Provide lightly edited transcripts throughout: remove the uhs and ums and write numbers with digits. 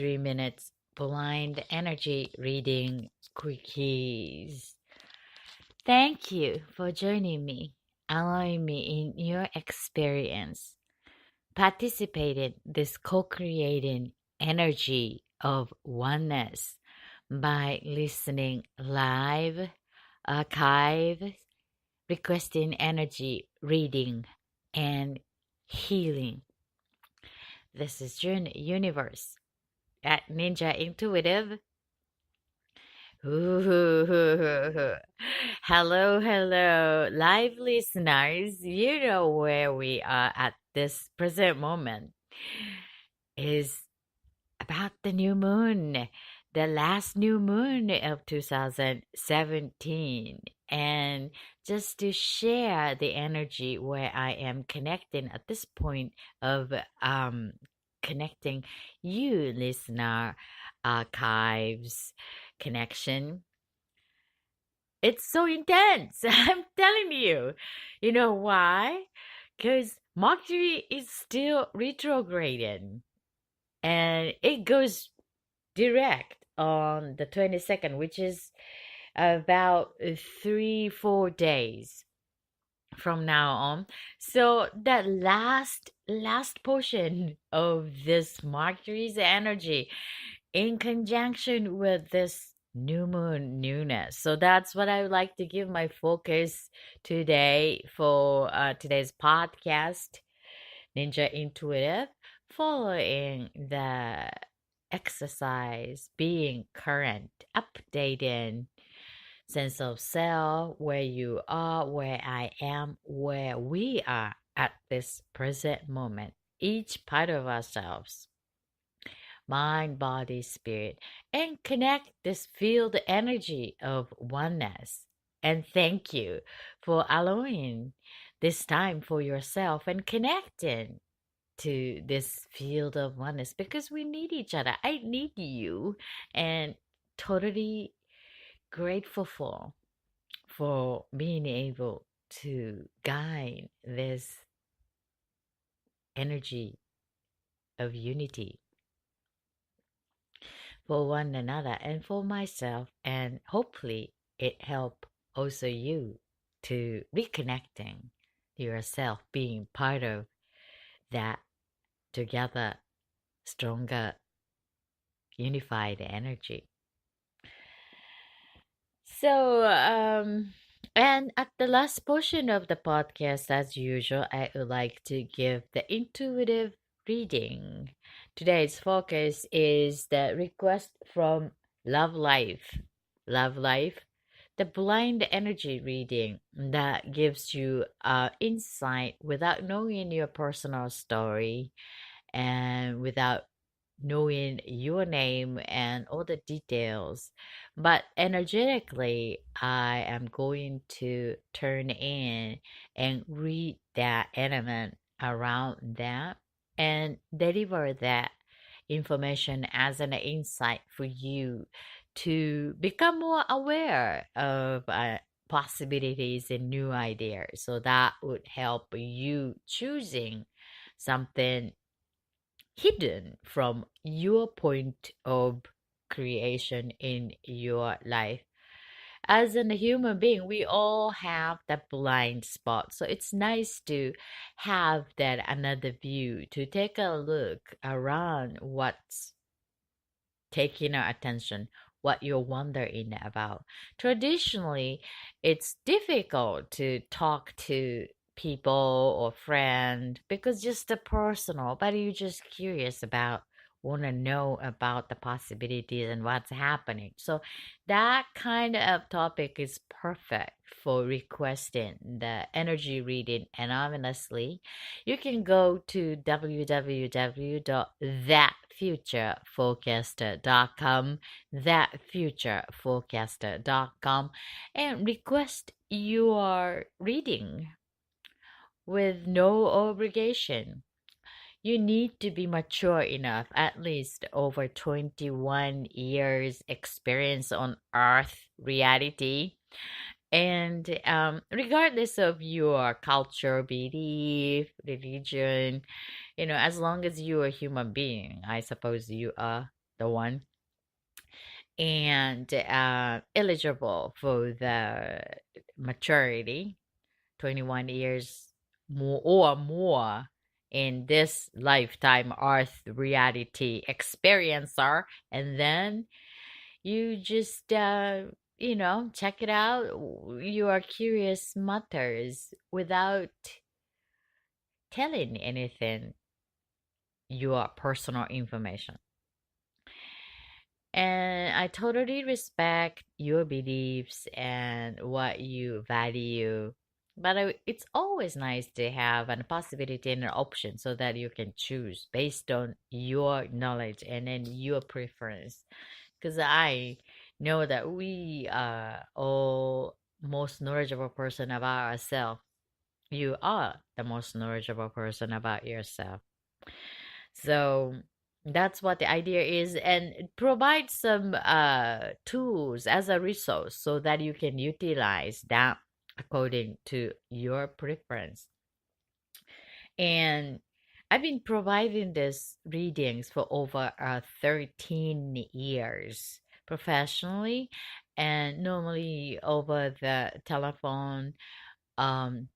3 minutes blind energy reading quickies. Thank you for joining me, allowing me in your experience, participating this co-creating energy of oneness by listening live, archive, requesting energy reading, and healing. This is your universe at Ninja Intuitive. Ooh. Hello, hello, live listeners. You know where we are at this present moment is about the new moon, the last new moon of 2017. And just to share the energy where I am connecting at this point of connecting you, listener, archives, connection. It's so intense. I'm telling you. You know why? Because Mercury is still retrograding and it goes direct on the 22nd, which is about 3-4 days from now on. So that last portion of this Mercury's energy in conjunction with this new moon newness. So that's what I would like to give my focus today for today's podcast, Ninja Intuitive, following the exercise, being current, updating, sense of self, where you are, where I am, where we are at this present moment, each part of ourselves, mind, body, spirit, and connect this field energy of oneness. And thank you for allowing this time for yourself and connecting to this field of oneness because we need each other. I need you, and totally grateful for being able to guide this energy of unity for one another and for myself, and hopefully it help also you to reconnecting to yourself, being part of that together stronger unified energy. So and at the last portion of the podcast, as usual, I would like to give the intuitive reading. Today's focus is the request from Love Life. Love Life, the blind energy reading that gives you insight without knowing your personal story and without knowing your name and all the details. But energetically, I am going to turn in and read that element around that and deliver that information as an insight for you to become more aware of possibilities and new ideas. So that would help you choosing something hidden from your point of creation in your life. As a human being, we all have that blind spot. So it's nice to have that another view, to take a look around what's taking our attention, what you're wondering about. Traditionally, it's difficult to talk to people or friend because just the personal, but you're just curious about, want to know about the possibilities and what's happening. So that kind of topic is perfect for requesting the energy reading anonymously. You can go to www.thatfutureforecaster.com, thatfutureforecaster.com, and request your reading with no obligation. You need to be mature enough, at least over 21 years experience on earth reality. And regardless of your culture, belief, religion, as long as you're a human being, I suppose you are. the one, and eligible for the maturity, 21 years more in this lifetime Earth reality experiencer, and then you just check it out. You are curious matters without telling anything your personal information. And I totally respect your beliefs and what you value. But it's always nice to have a possibility and an option so that you can choose based on your knowledge and then your preference. Because I know that we are all most knowledgeable person about ourselves. You are the most knowledgeable person about yourself. So that's what the idea is, and provide some tools as a resource so that you can utilize that according to your preference. And I've been providing these readings for over 13 years professionally, and normally over the telephone, um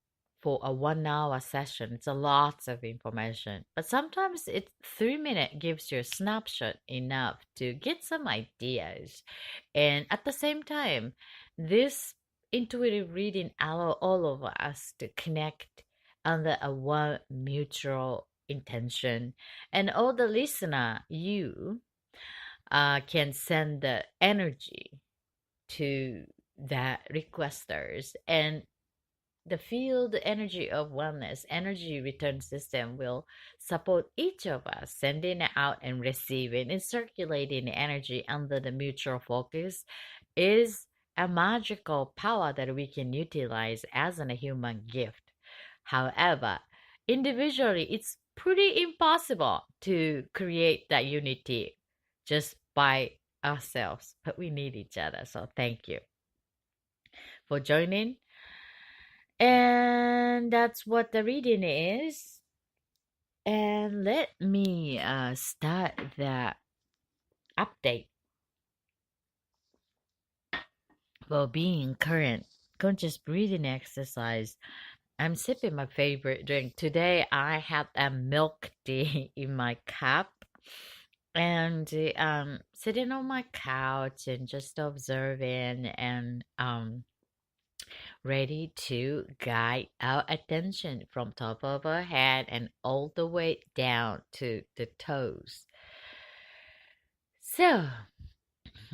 for a 1 hour session. It's a lots of information, but sometimes it's 3 minute gives you a snapshot enough to get some ideas. And at the same time, this intuitive reading allow all of us to connect under a one mutual intention. And all the listener, you can send the energy to the requesters, and the field energy of wellness energy return system will support each of us, sending out and receiving and circulating energy under the mutual focus is a magical power that we can utilize as a human gift. However, individually, it's pretty impossible to create that unity just by ourselves, but we need each other. So thank you for joining. And that's what the reading is. And let me start the update for being current conscious breathing exercise. I'm sipping my favorite drink. Today I had a milk tea in my cup, and sitting on my couch and just observing and ready to guide our attention from top of our head and all the way down to the toes. So,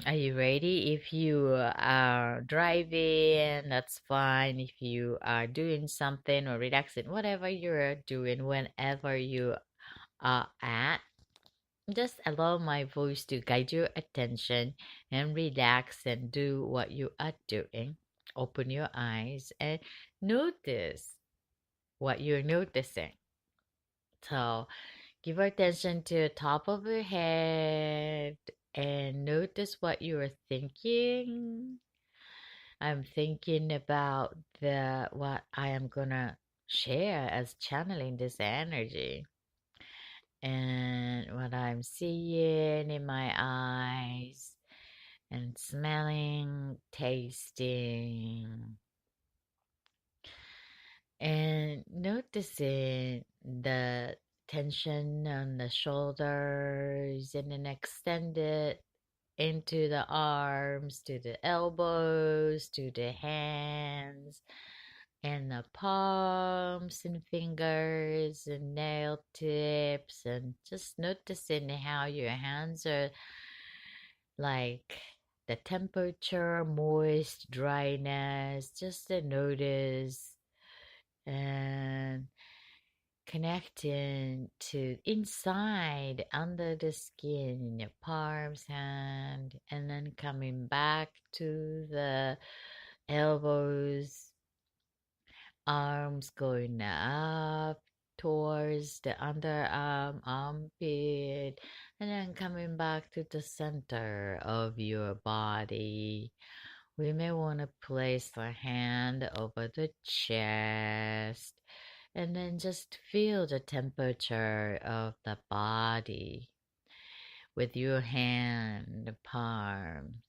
are you ready? If you are driving, that's fine. If you are doing something or relaxing, whatever you're doing, whenever you are at, just allow my voice to guide your attention and relax and do what you are doing. Open your eyes and notice what you're noticing. So give attention to the top of your head and notice what you are thinking. I'm thinking about the what I am gonna share as channeling this energy, and what I'm seeing in my eyes and smelling, tasting, and noticing the tension on the shoulders, and then extend it into the arms, to the elbows, to the hands, and the palms and fingers and nail tips, and just noticing how your hands are like the temperature, moist, dryness, just to notice, and connecting to inside under the skin in your palms, hand, and then coming back to the elbows, arms going up towards the underarm, armpit, and then coming back to the center of your body. We may want to place the hand over the chest and then just feel the temperature of the body. with your hand palm,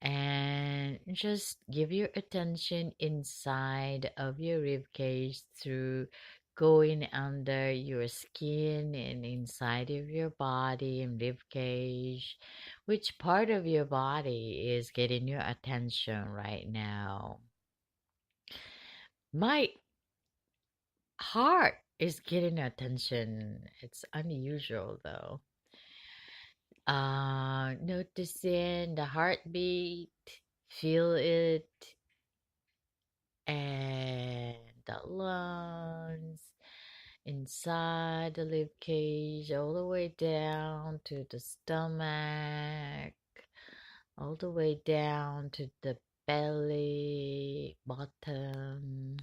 and just give your attention inside of your rib cage through going under your skin and inside of your body and rib cage. Which part of your body is getting your attention right now? My heart is getting attention. It's unusual though. Noticing the heartbeat, feel it, and the lungs inside the rib cage, all the way down to the stomach, all the way down to the belly, bottom.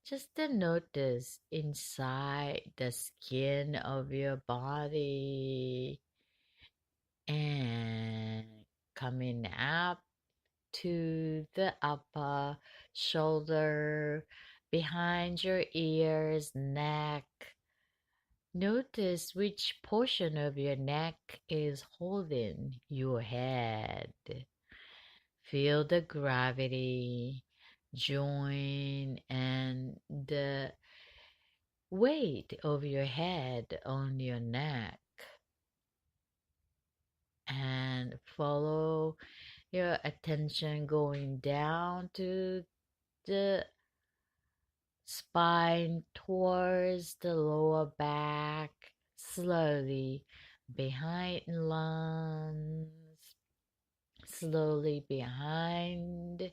Just to notice inside the skin of your body and coming up to the upper shoulder, behind your ears, neck. Notice which portion of your neck is holding your head. Feel the gravity join and the weight of your head on your neck. And follow your attention going down to the spine towards the lower back, slowly behind lungs, slowly behind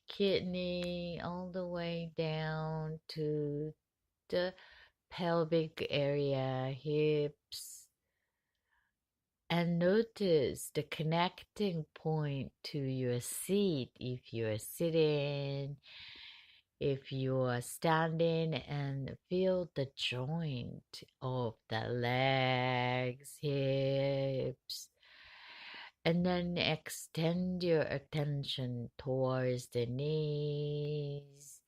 kidney, all the way down to the pelvic area, hips, and notice the connecting point to your seat if you're sitting, if you are standing, and feel the joint of the legs, hips, and then extend your attention towards the knees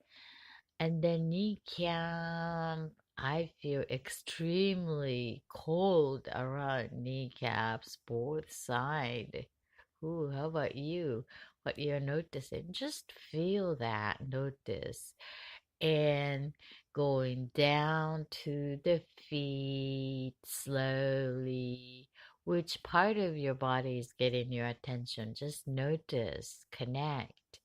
and the kneecap. I feel extremely cold around kneecaps, both sides. Ooh, how about you? What you're noticing? Just feel that, notice. And going down to the feet slowly. Which part of your body is getting your attention? Just notice, connect.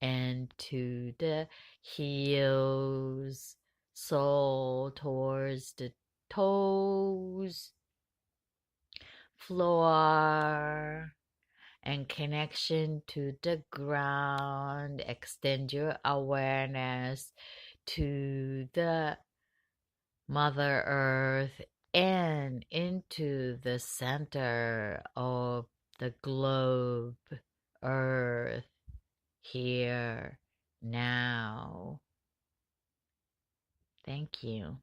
And to the heels, sole towards the toes, floor, and connection to the ground. Extend your awareness to the Mother Earth and into the center of the globe, Earth, here, now. Thank you.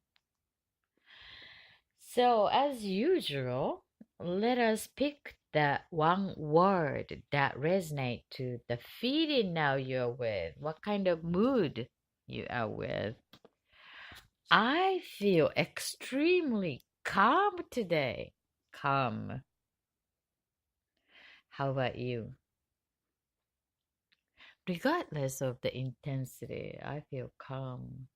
So, as usual, let us pick that one word that resonate to the feeling now you're with. What kind of mood you are with. I feel extremely calm today. Calm. How about you? Regardless of the intensity, I feel calm.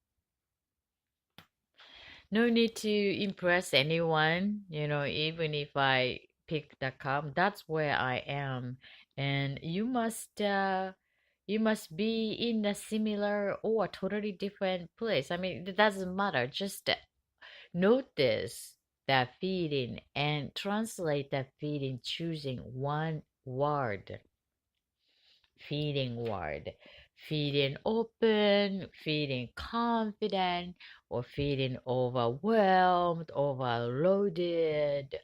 No need to impress anyone, even if I pick the calm, that's where I am. And you must be in a similar or totally different place. I mean, it doesn't matter. Just notice that feeling and translate that feeling choosing one word. Feeling word. Feeling open, feeling confident, or feeling overwhelmed, overloaded,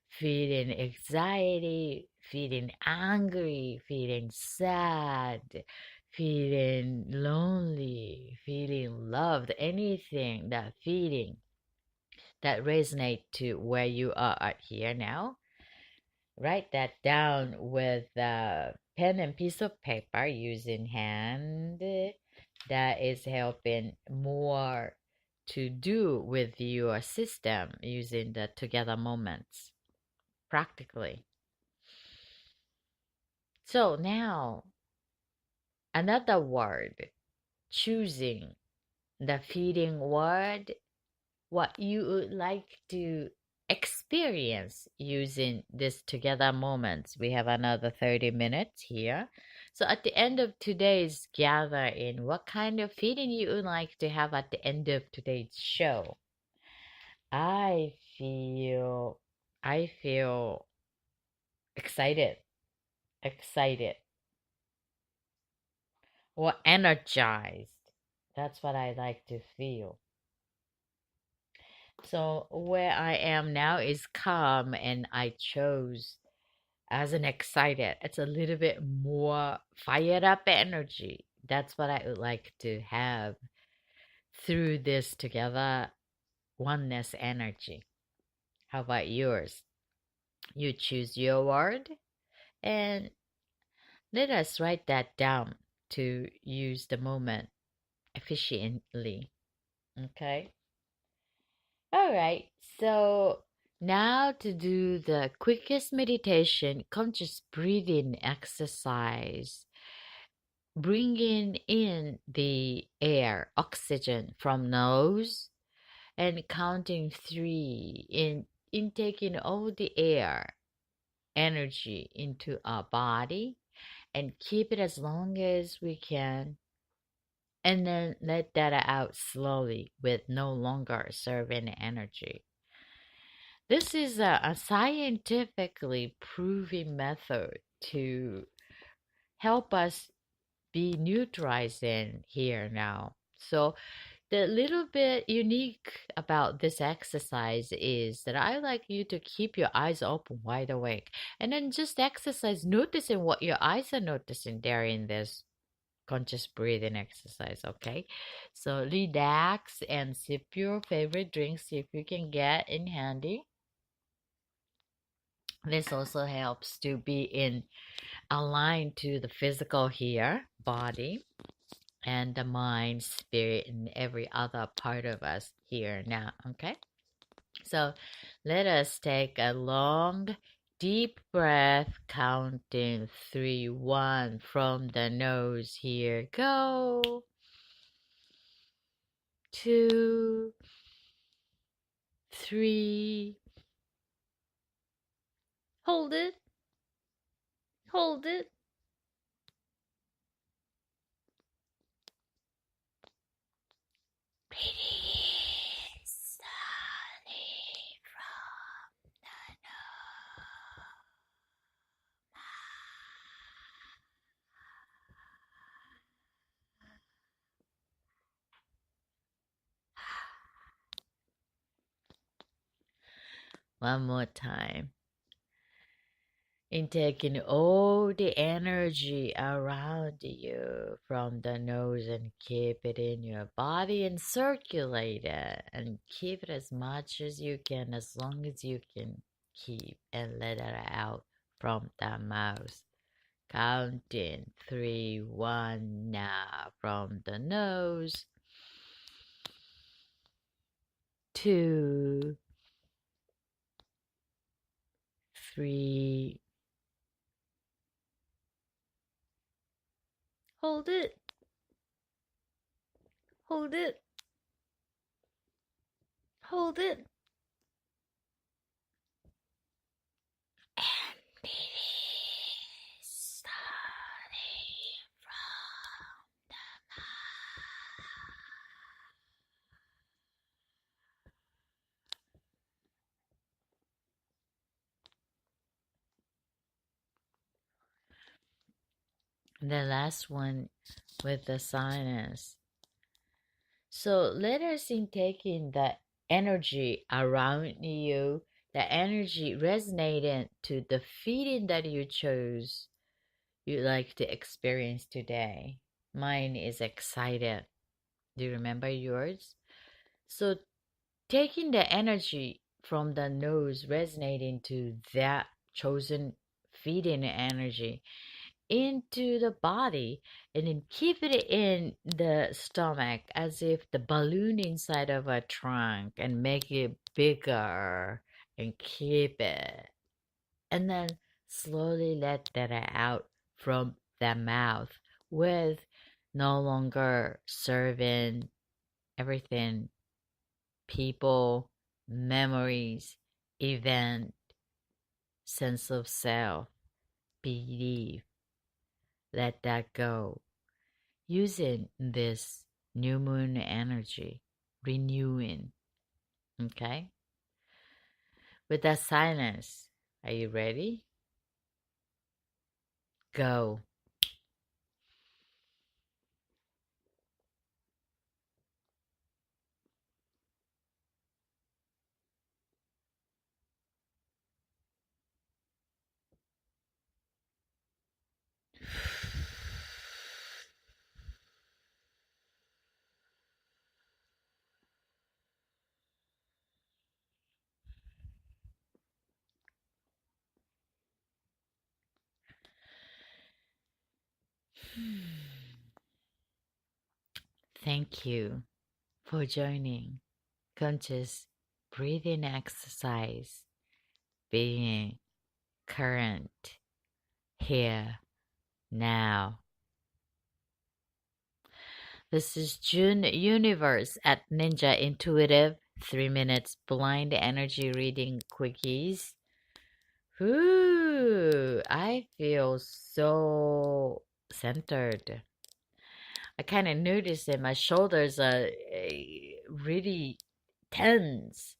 feeling anxiety, feeling angry, feeling sad, feeling lonely, feeling loved, anything, that feeling that resonate to where you are at here now. Write that down with a pen and piece of paper using hand. That is helping more to do with your system using the together moments. practically. So now, another word, choosing the feeding word, what you would like to experience using this together moments. We have another 30 minutes here. So at the end of today's gathering, what kind of feeling you would like to have at the end of today's show? I feel I feel excited, excited, or energized. That's what I like to feel. So where I am now is calm, and I chose as an excited. It's a little bit more fired up energy. That's what I would like to have through this together oneness energy. How about yours? You choose your word and let us write that down to use the moment efficiently. Okay? All right. So now to do the quickest meditation, conscious breathing exercise, bringing in the air, oxygen from nose and counting three in intaking all the air energy into our body and keep it as long as we can and then let that out slowly with no longer serving energy. This is a scientifically proven method to help us be neutralizing here now. So the little bit unique about this exercise is that I like you to keep your eyes open, wide awake, and then just exercise, noticing what your eyes are noticing during this conscious breathing exercise. Okay, so relax and sip your favorite drinks if you can get in handy. This also helps to be in aligned to the physical here, body, and the mind, spirit, and every other part of us here now. Okay, so let us take a long, deep breath, counting three, one from the nose. Here, go. Two, three. Hold it, hold it. Breathe slowly from the nose. One more time. Intaking all the energy around you from the nose and keep it in your body and circulate it and keep it as much as you can, as long as you can keep, and let it out from the mouth. Counting three, one now from the nose. Two, three. Hold it, hold it, hold it. And release slowly from the mouth. The last one with the sinus. So let us intake in the energy around you, the energy resonating to the feeling that you chose you like to experience today. Mine is excited. Do you remember yours? So taking the energy from the nose resonating to that chosen feeding energy into the body and then keep it in the stomach as if the balloon inside of a trunk and make it bigger and keep it. and then slowly let that out from the mouth with no longer serving everything, people, memories, event, sense of self, belief. Let that go. Using this new moon energy, renewing. Okay? With that silence, are you ready? Go. Thank you for joining conscious breathing exercise, being current, here, now. This is June Universe at Ninja Intuitive 3 minutes blind energy reading quickies. Ooh, I feel so centered. I kind of noticed that my shoulders are really tense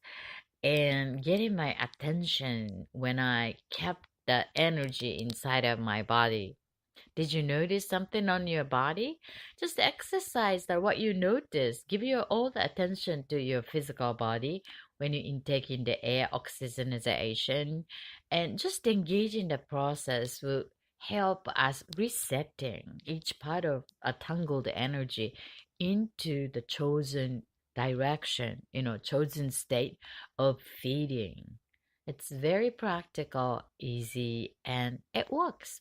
and getting my attention when I kept the energy inside of my body. Did you notice something on your body? Just exercise that what you notice. Give your all the attention to your physical body when you intake in the air, oxygenization, and just engage in the process will help us resetting each part of a tangled energy into the chosen direction, chosen state of feeding. It's very practical, easy, and it works.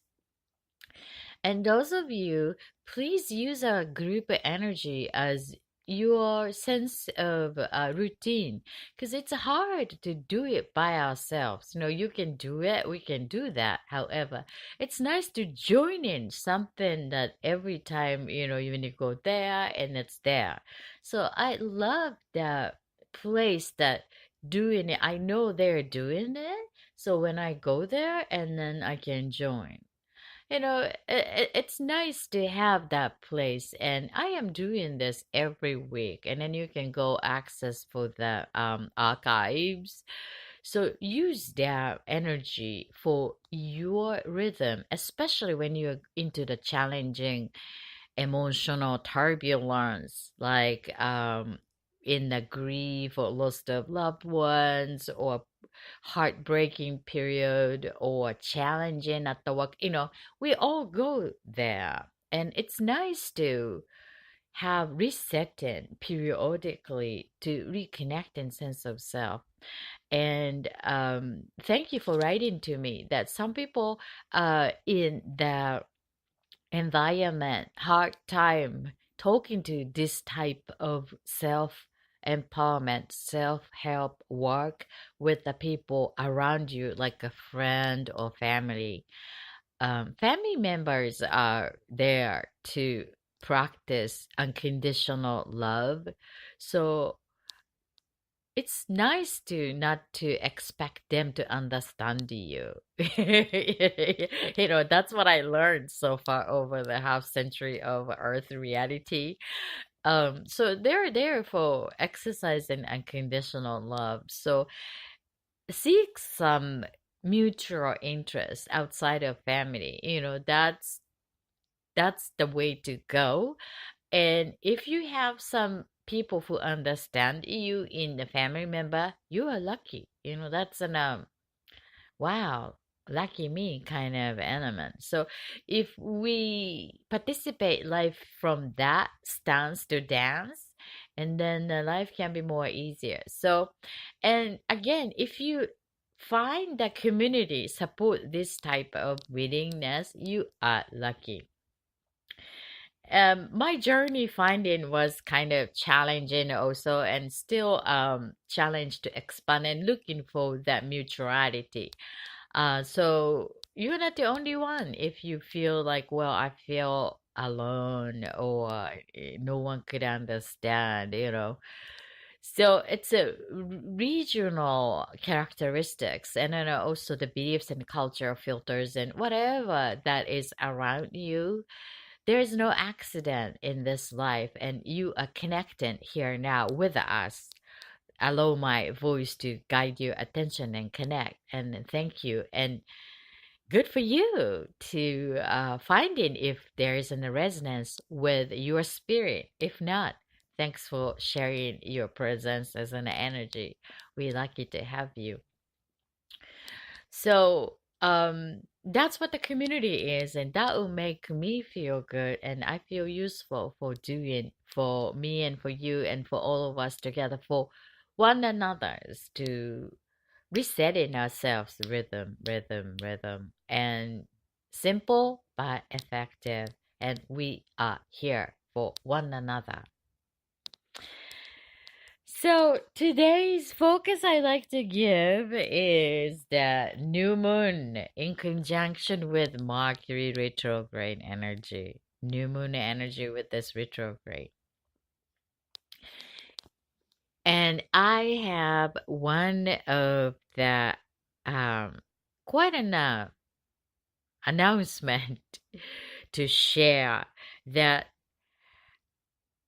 And those of you, please use our group energy as your sense of routine because it's hard to do it by ourselves. You can do it, we can do that. However, it's nice to join in something that every time, when you go there and it's there. So I love the place that doing it. I know they're doing it. So when I go there and then I can join. It's nice to have that place, and I am doing this every week, and then you can go access for the archives. So use that energy for your rhythm, especially when you're into the challenging emotional turbulence, like in the grief or loss of loved ones or heartbreaking period or challenging at the work. We all go there. And it's nice to have resetting periodically to reconnect and sense of self. And thank you for writing to me that some people in the environment, hard time talking to this type of self empowerment, self help work with the people around you, like a friend or family. Family members are there to practice unconditional love. So it's nice to not to expect them to understand you. That's what I learned so far over the half century of Earth reality. So they're there for exercising unconditional love. So seek some mutual interest outside of family. That's the way to go. And if you have some people who understand you in the family member, you are lucky. That's an wow, lucky me kind of element. So if we participate life from that stance to dance, and then the life can be more easier. So, and again, if you find that community support this type of willingness, you are lucky. My journey finding was kind of challenging also, and still challenged to expand and looking for that mutuality. So you're not the only one. If you feel like, well, I feel alone or no one could understand, So it's a regional characteristics, and then also the beliefs and culture filters and whatever that is around you. There is no accident in this life, and you are connected here now with us. Allow my voice to guide your attention and connect. And thank you. And good for you to finding if there is a resonance with your spirit. If not, thanks for sharing your presence as an energy. We're lucky to have you. So that's what the community is, and that will make me feel good, and I feel useful for doing for me and for you and for all of us together for one another's to resetting ourselves rhythm, and simple but effective. And we are here for one another. So today's focus I like to give is the new moon in conjunction with Mercury retrograde energy. New moon energy with this retrograde. And I have one of the quite enough announcement to share that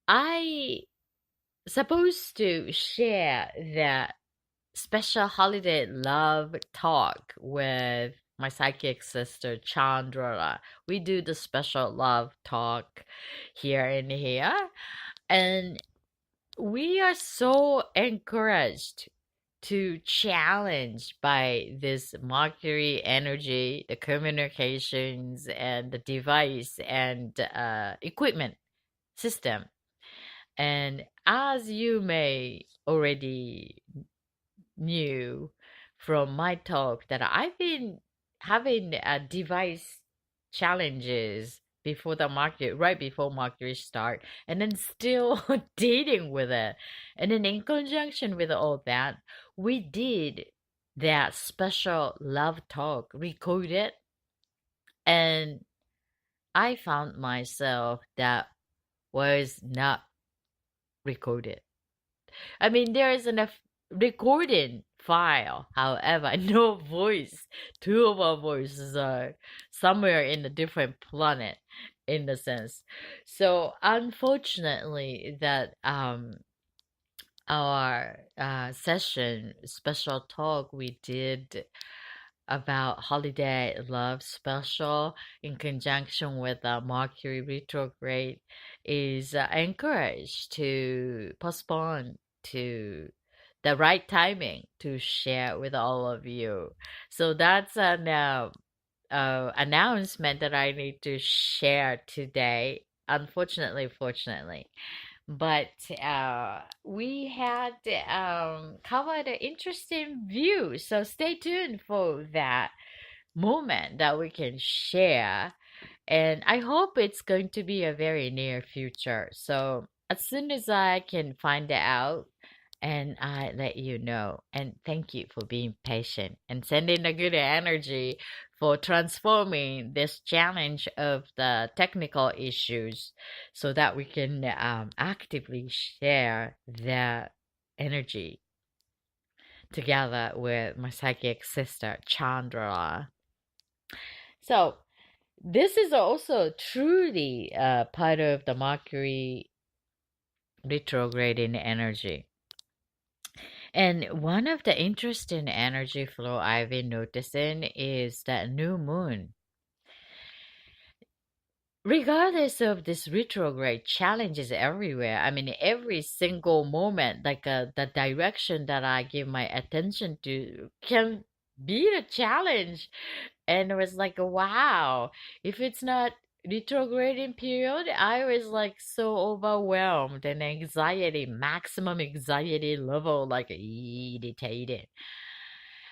I supposed to share that special holiday love talk with my psychic sister Chandra. We do the special love talk here and here, and we are so encouraged to challenge by this Mercury energy, the communications and the device and equipment system. And as you may already knew from my talk that I've been having device challenges before the market, right before market start, and then still dealing with it. And then in conjunction with all that, we did that special love talk recorded, and I found myself that was not recorded. I mean, there is enough recording file, however, no voice. Two of our voices are somewhere in a different planet, in the sense. So unfortunately, that our session special talk we did about holiday love special in conjunction with Mercury retrograde is encouraged to postpone to the right timing to share with all of you. So that's an announcement that I need to share today. Unfortunately, fortunately. But we had covered an interesting view. So stay tuned for that moment that we can share. And I hope it's going to be a very near future. So as soon as I can find it out, and I let you know. And thank you for being patient and sending the good energy for transforming this challenge of the technical issues so that we can actively share that energy together with my psychic sister Chandra. So this is also truly part of the Mercury retrograding energy. And one of the interesting energy flow I've been noticing is that new moon. Regardless of this retrograde challenges everywhere, I mean, every single moment, like the direction that I give my attention to can be the challenge. And it was like, wow, if it's not retrograding period, I was like so overwhelmed and anxiety, maximum anxiety level, like irritated.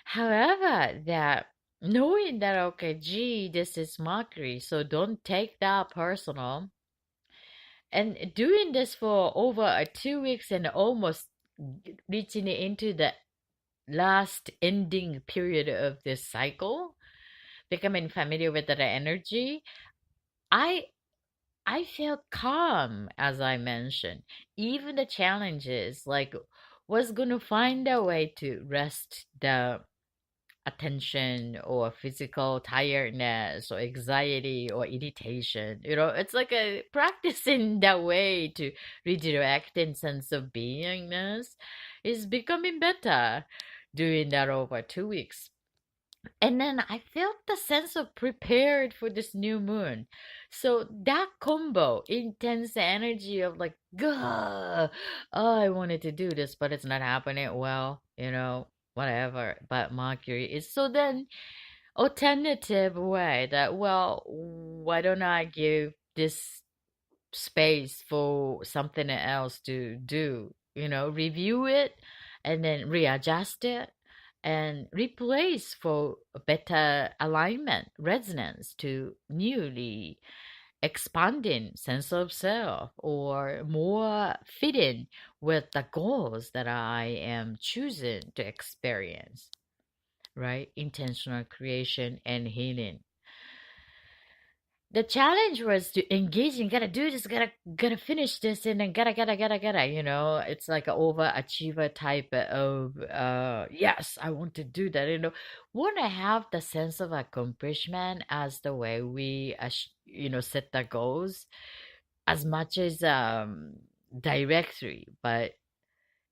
However, that knowing that, okay, gee, this is mockery, so don't take that personal. And doing this for over 2 weeks and almost reaching into the last ending period of this cycle, becoming familiar with the energy, I I felt calm, as I mentioned. Even the challenges, like, was gonna find a way to rest the attention or physical tiredness or anxiety or irritation. It's like a practicing that way to redirect in sense of beingness is becoming better doing that over 2 weeks. And then I felt the sense of prepared for this new moon. So that combo, intense energy of like, gah, oh, I wanted to do this, but it's not happening. Well, whatever. But Mercury is so then alternative way that, well, why don't I give this space for something else to do, review it and then readjust it and replace for a better alignment, resonance to newly expanding sense of self or more fitting with the goals that I am choosing to experience, right? Intentional creation and healing. The challenge was to engage and gotta do this, gotta finish this, and then gotta. It's like an overachiever type of yes, I want to do that. Want to have the sense of accomplishment as the way we set the goals as much as directory, but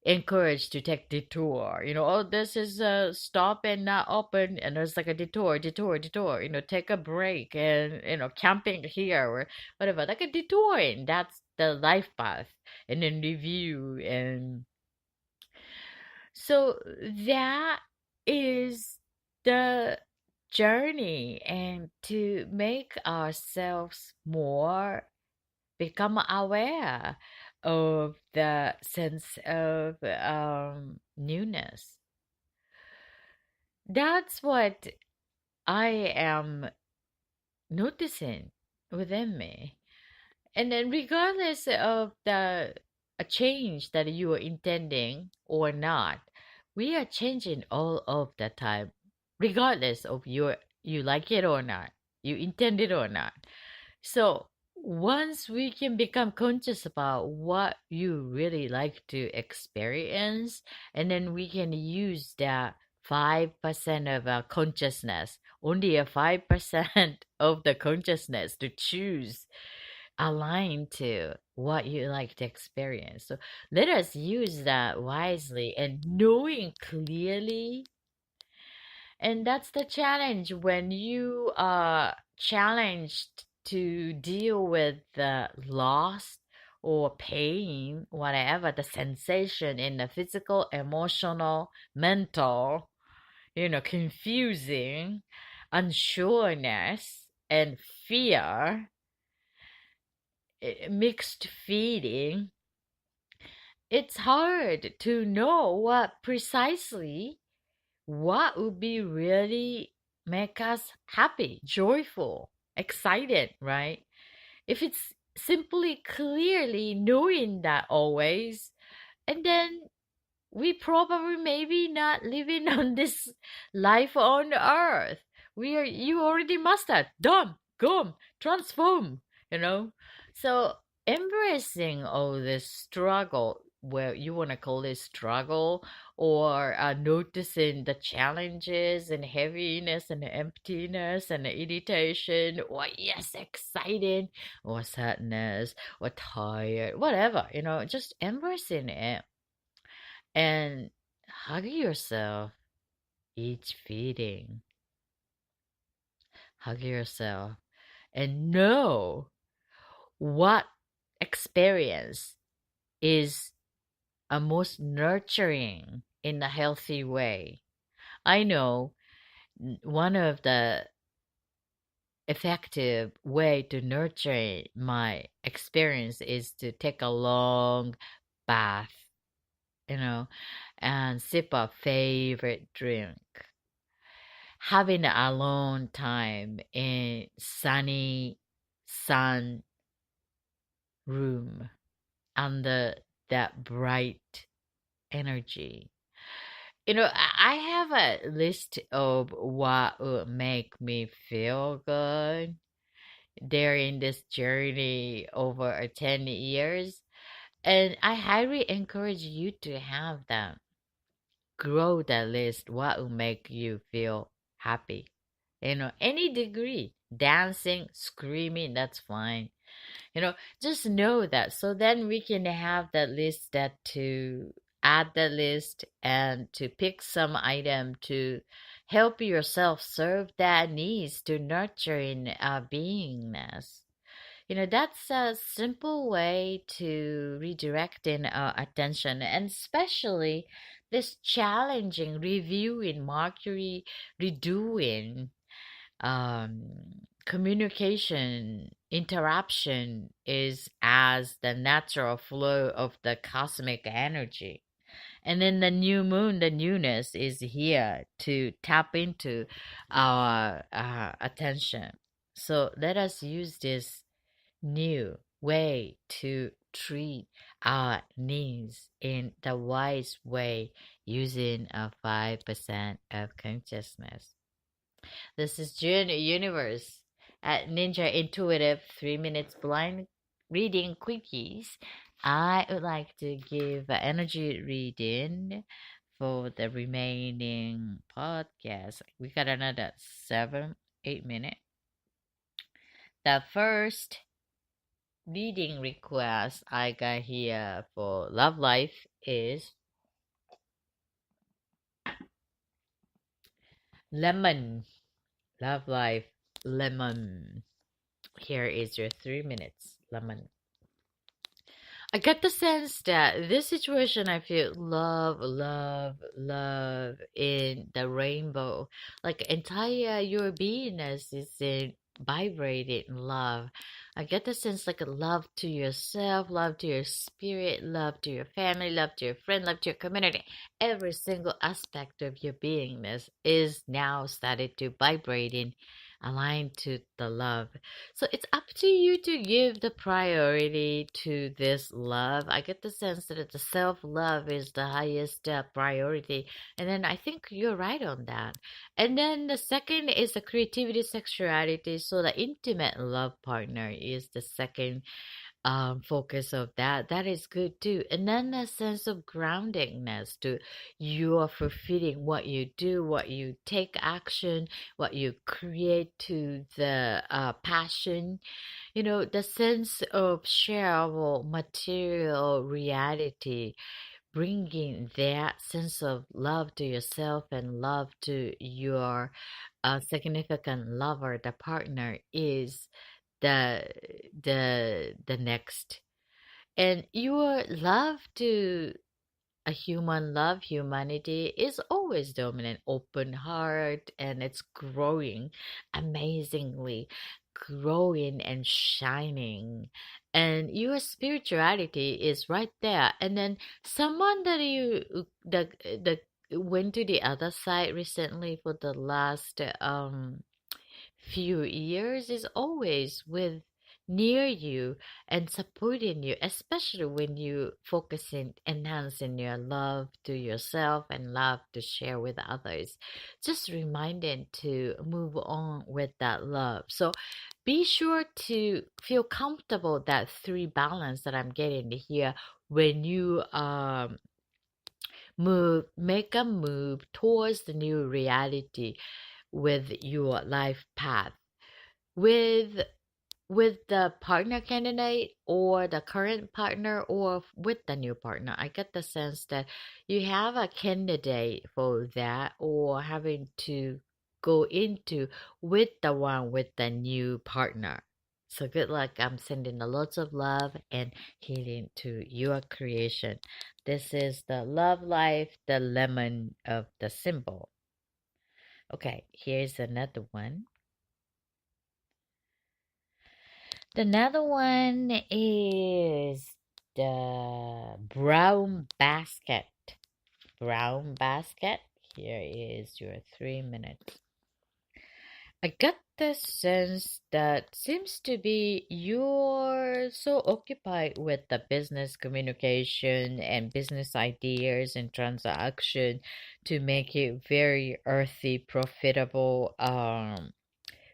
encouraged to take detour. Oh, this is a stop and not open, and there's like a detour. Take a break and camping here or whatever, like a detouring. That's the life path, and then review, and so that is the journey, and to make ourselves more become aware of the sense of newness. That's what I am noticing within me. And then, regardless of the a change that you are intending or not, we are changing all of the time, regardless of you like it or not, you intend it or not. So once we can become conscious about what you really like to experience, and then we can use that 5% of our consciousness, only a 5% of the consciousness to choose align to what you like to experience. So let us use that wisely and knowing clearly. And that's the challenge when you are challenged to deal with the loss or pain, whatever the sensation in the physical, emotional, mental, confusing, unsureness, and fear, mixed feeling. It's hard to know what would be really make us happy, joyful, excited, right? If it's simply clearly knowing that always, and then we probably maybe not living on this life on earth. You already mastered, done, gone, transform, you know? So embracing all this struggle, where you want to call it struggle, or noticing the challenges and heaviness and the emptiness and the irritation, or yes, exciting, or sadness, or tired, whatever, just embracing it and hug yourself each feeding. Hug yourself and know what experience is a most nurturing in a healthy way. I know one of the effective way to nurture my experience is to take a long bath, you know, and sip a favorite drink. Having alone time in sunny sun room under that bright energy. I have a list of what would make me feel good during this journey over 10 years. And I highly encourage you to have them. Grow that list. What will make you feel happy? Any degree. Dancing, screaming, that's fine. you know just know that, so then we can have that list, that to add the list and to pick some item to help yourself serve that needs to nurturing beingness. That's a simple way to redirecting attention, and especially this challenging reviewing Mercury redoing um, communication interruption is as the natural flow of the cosmic energy. And then the new moon, the newness, is here to tap into our attention. So let us use this new way to treat our needs in the wise way using a 5% of consciousness. This is June Universe at Ninja Intuitive 3 Minutes Blind Reading Quickies. I would like to give an energy reading for the remaining podcast. We got another 7, 8 minutes. The first reading request I got here for Love Life is Lemon. Love Life, Lemon. Here is your 3 minutes, Lemon. I get the sense that this situation, I feel love, love, love in the rainbow. Like entire your beingness is in vibrating love. I get the sense like a love to yourself, love to your spirit, love to your family, love to your friend, love to your community. Every single aspect of your beingness is now started to vibrating, aligned to the love. So it's up to you to give the priority to this love. I get the sense that the self love is the highest priority. And then I think you're right on that. And then the second is the creativity, sexuality. So the intimate love partner is the second focus of that is good too. And then the sense of groundedness to you are fulfilling what you do, what you take action, what you create to the passion, the sense of shareable material reality, bringing that sense of love to yourself and love to your significant lover, the partner, is the the next. And your love to a human, love humanity, is always dominant, open heart, and it's growing amazingly, growing and shining. And your spirituality is right there. And then someone that went to the other side recently for the last few years is always with near you and supporting you, especially when you focusing enhancing your love to yourself and love to share with others, just reminding to move on with that love. So be sure to feel comfortable, that three balance that I'm getting to here, when you make a move towards the new reality with your life path, with the partner candidate or the current partner, or with the new partner. I get the sense that you have a candidate for that, or having to go into with the one with the new partner. So good luck. I'm sending a lots of love and healing to your creation. This is the love life, the lemon of the symbol. Okay, here's another one. Another one is the brown basket. Brown basket. Here is your 3 minutes. I got the sense that seems to be you're so occupied with the business communication and business ideas and transaction to make it very earthy, profitable,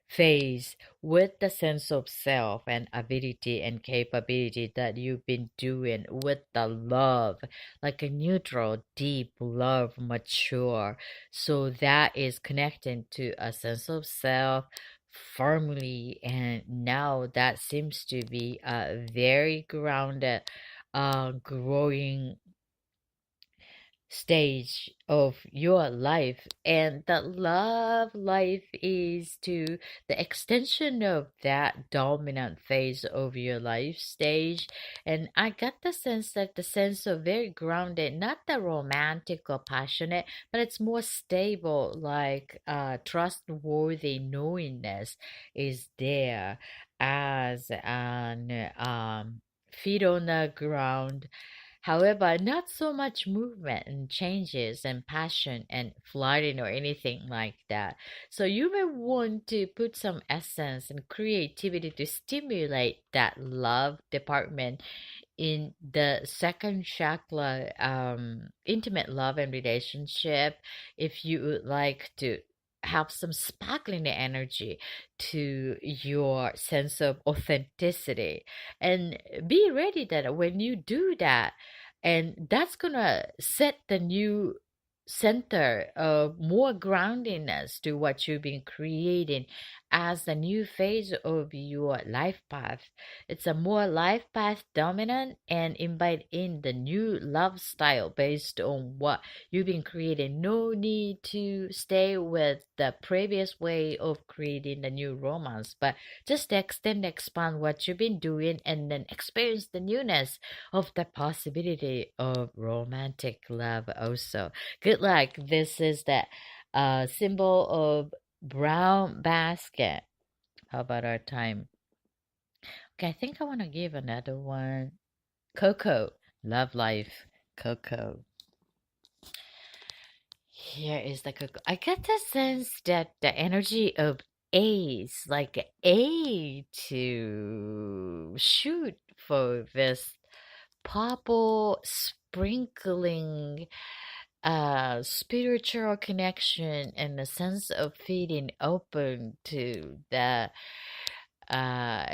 phase with the sense of self and ability and capability that you've been doing with the love, like a neutral, deep love, mature. So that is connecting to a sense of self firmly. And now that seems to be a very grounded, growing stage of your life, and that love life is to the extension of that dominant phase of your life stage. And I got the sense that the sense of very grounded, not the romantic or passionate, but it's more stable, like trustworthy knowingness is there as an feet on the ground. However, not so much movement and changes and passion and flirting or anything like that. So you may want to put some essence and creativity to stimulate that love department in the second chakra, intimate love and relationship. If you would like to have some sparkling energy to your sense of authenticity, and be ready that when you do that, and that's gonna set the new center of more groundedness to what you've been creating as the new phase of your life path. It's a more life path dominant and invite in the new love style based on what you've been creating. No need to stay with the previous way of creating the new romance, but just extend, expand what you've been doing, and then experience the newness of the possibility of romantic love also. Good luck. This is the symbol of brown basket. How about our time? Okay, I think I want to give another one. Coco, love life. Coco. Here is the Coco. I get the sense that the energy of A's, like A to shoot for this purple sprinkling spiritual connection and a sense of feeling open to the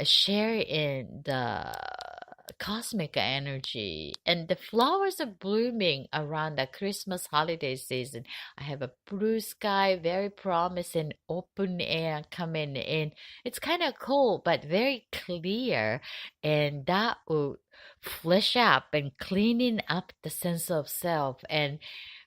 share in the cosmic energy, and the flowers are blooming around the Christmas holiday season. I have a blue sky, very promising, open air coming in. It's kind of cold but very clear, and that will flesh up and cleaning up the sense of self and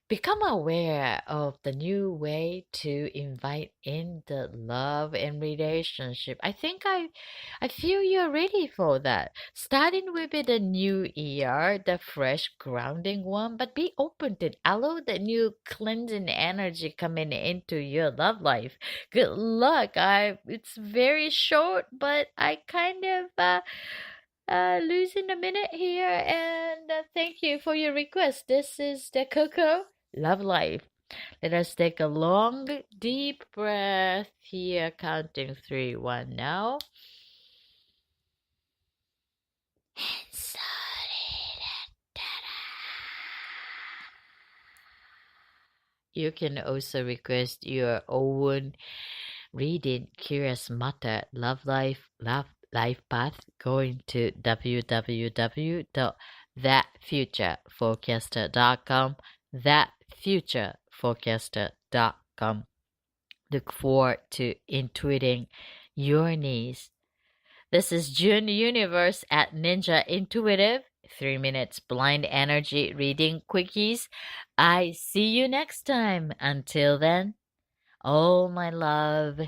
become aware of the new way to invite in the love and relationship. I feel you're ready for that. Starting with it the new year, the fresh grounding one, but be open to allow the new cleansing energy coming into your love life. Good luck. I It's very short, but I kind of losing a minute here, and thank you for your request. This is the Coco Love Life. Let us take a long, deep breath here, counting three, one now. And slowly let that out. You can also request your own reading Curious Matter Love Life Love Life Path going to www.thatfutureforecaster.com, thatfutureforecaster.com. Look forward to intuiting your needs. This is June Universe at Ninja Intuitive. 3 minutes blind energy reading quickies. I see you next time. Until then, all my love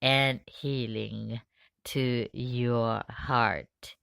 and healing to your heart.